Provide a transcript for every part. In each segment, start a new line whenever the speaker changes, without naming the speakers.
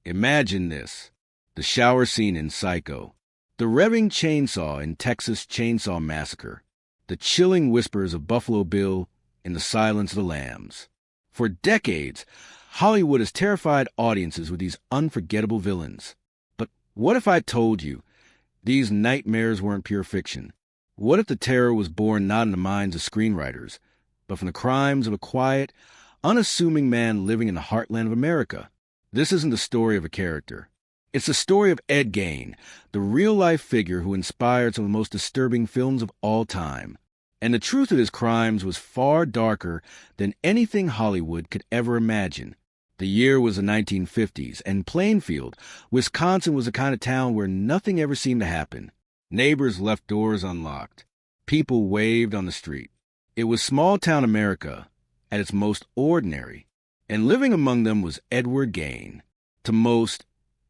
Imagine this: the shower scene in Psycho, the revving chainsaw in Texas Chainsaw Massacre, the chilling whispers of Buffalo Bill in The Silence of the Lambs. For decades, Hollywood has terrified audiences with these unforgettable villains. But what if I told you these nightmares weren't pure fiction? What if the terror was born not in the minds of screenwriters, but from the crimes of a quiet, unassuming man living in the heartland of America? This isn't the story of a character. It's the story of Ed Gein, the real-life figure who inspired some of the most disturbing films of all time. And the truth of his crimes was far darker than anything Hollywood could ever imagine. The year was the 1950s, and Plainfield, Wisconsin was the kind of town where nothing ever seemed to happen. Neighbors left doors unlocked. People waved on the street. It was small-town America at its most ordinary, and living among them was Edward Gein. To most,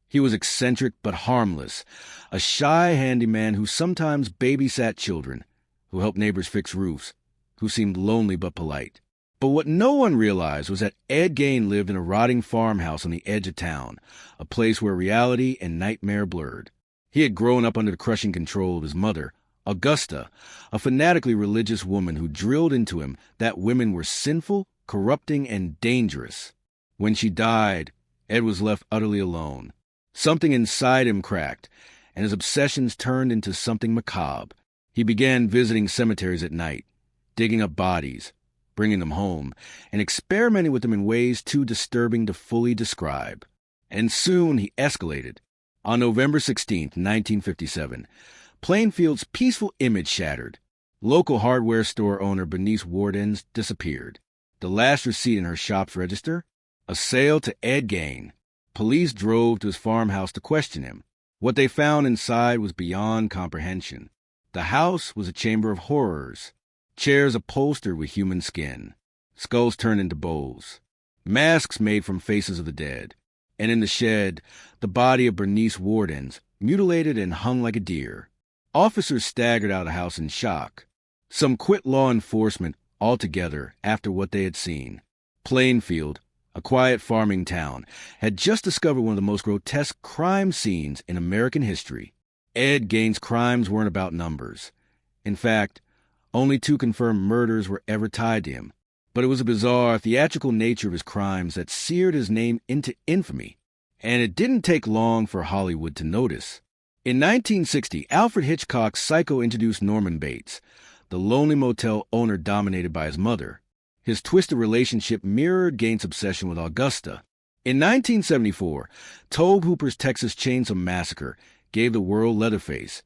he was eccentric but harmless, a shy handyman who sometimes babysat children, who helped neighbors fix roofs, who seemed lonely but polite. But what no one realized was that Ed Gein lived in a rotting farmhouse on the edge of town, a place where reality and nightmare blurred. He had grown up under the crushing control of his mother, Augusta, a fanatically religious woman who drilled into him that women were sinful, corrupting, and dangerous. When she died, Ed was left utterly alone. Something inside him cracked, and his obsessions turned into something macabre. He began visiting cemeteries at night, digging up bodies, bringing them home, and experimenting with them in ways too disturbing to fully describe. And soon he escalated. On November 16, 1957, Plainfield's peaceful image shattered. Local hardware store owner Bernice Wardens disappeared. The last receipt in her shop's register? A sale to Ed Gein. Police drove to his farmhouse to question him. What they found inside was beyond comprehension. The house was a chamber of horrors. Chairs upholstered with human skin. Skulls turned into bowls. Masks made from faces of the dead. And in the shed, the body of Bernice Wardens, mutilated and hung like a deer. Officers staggered out of the house in shock. Some quit law enforcement altogether after what they had seen. Plainfield, a quiet farming town, had just discovered one of the most grotesque crime scenes in American history. Ed Gein's crimes weren't about numbers. In fact, only 2 confirmed murders were ever tied to him. But it was the bizarre, theatrical nature of his crimes that seared his name into infamy. And it didn't take long for Hollywood to notice. In 1960, Alfred Hitchcock's Psycho introduced Norman Bates, the lonely motel owner dominated by his mother. His twisted relationship mirrored Gein's obsession with Augusta. In 1974, Tobe Hooper's Texas Chainsaw Massacre gave the world Leatherface,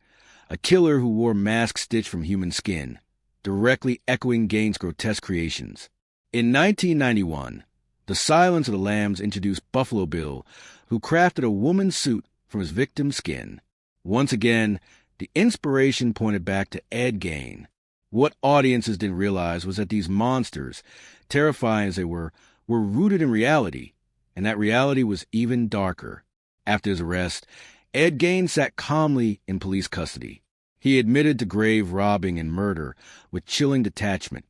a killer who wore masks stitched from human skin, directly echoing Gein's grotesque creations. In 1991, The Silence of the Lambs introduced Buffalo Bill, who crafted a woman's suit from his victim's skin. Once again, the inspiration pointed back to Ed Gein. What audiences didn't realize was that these monsters, terrifying as they were rooted in reality, and that reality was even darker. After his arrest, Ed Gein sat calmly in police custody. He admitted to grave robbing and murder with chilling detachment,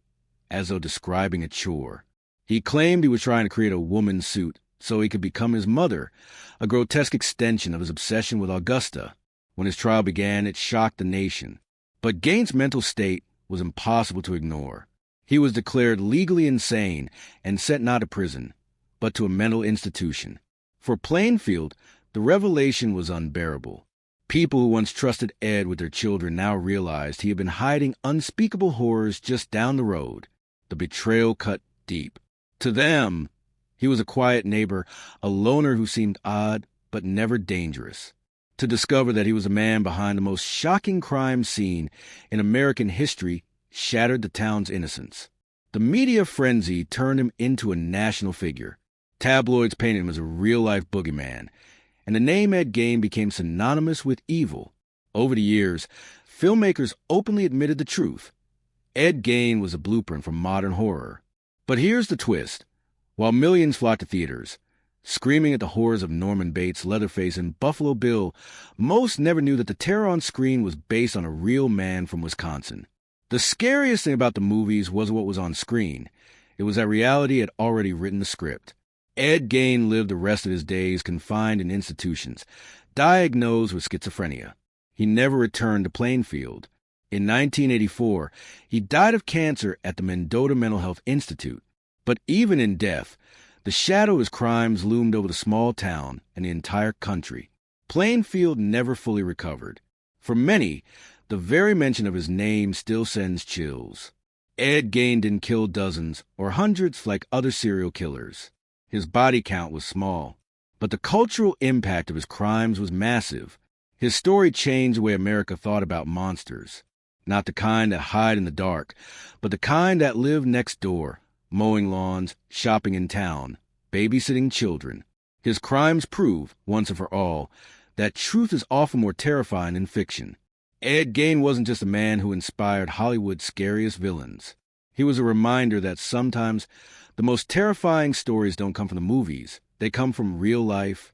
as though describing a chore. He claimed he was trying to create a woman's suit so he could become his mother, a grotesque extension of his obsession with Augusta. When his trial began, it shocked the nation. But Gein's mental state was impossible to ignore. He was declared legally insane and sent not to prison, but to a mental institution. For Plainfield, the revelation was unbearable. People who once trusted Ed with their children now realized he had been hiding unspeakable horrors just down the road. The betrayal cut deep. To them, he was a quiet neighbor, a loner who seemed odd but never dangerous. To discover that he was a man behind the most shocking crime scene in American history shattered the town's innocence. The media frenzy turned him into a national figure. Tabloids painted him as a real-life boogeyman, and the name Ed Gein became synonymous with evil. Over the years, filmmakers openly admitted the truth. Ed Gein was a blueprint for modern horror. But here's the twist. While millions flocked to theaters, screaming at the horrors of Norman Bates, Leatherface, and Buffalo Bill, most never knew that the terror on screen was based on a real man from Wisconsin. The scariest thing about the movies wasn't what was on screen. It was that reality had already written the script. Ed Gein lived the rest of his days confined in institutions, diagnosed with schizophrenia. He never returned to Plainfield. In 1984, he died of cancer at the Mendota Mental Health Institute. But even in death, the shadow of his crimes loomed over the small town and the entire country. Plainfield never fully recovered. For many, the very mention of his name still sends chills. Ed Gein didn't kill dozens or hundreds like other serial killers. His body count was small, but the cultural impact of his crimes was massive. His story changed the way America thought about monsters. Not the kind that hide in the dark, but the kind that live next door, mowing lawns, shopping in town, babysitting children. His crimes prove, once and for all, that truth is often more terrifying than fiction. Ed Gein wasn't just a man who inspired Hollywood's scariest villains. He was a reminder that sometimes the most terrifying stories don't come from the movies. They come from real life,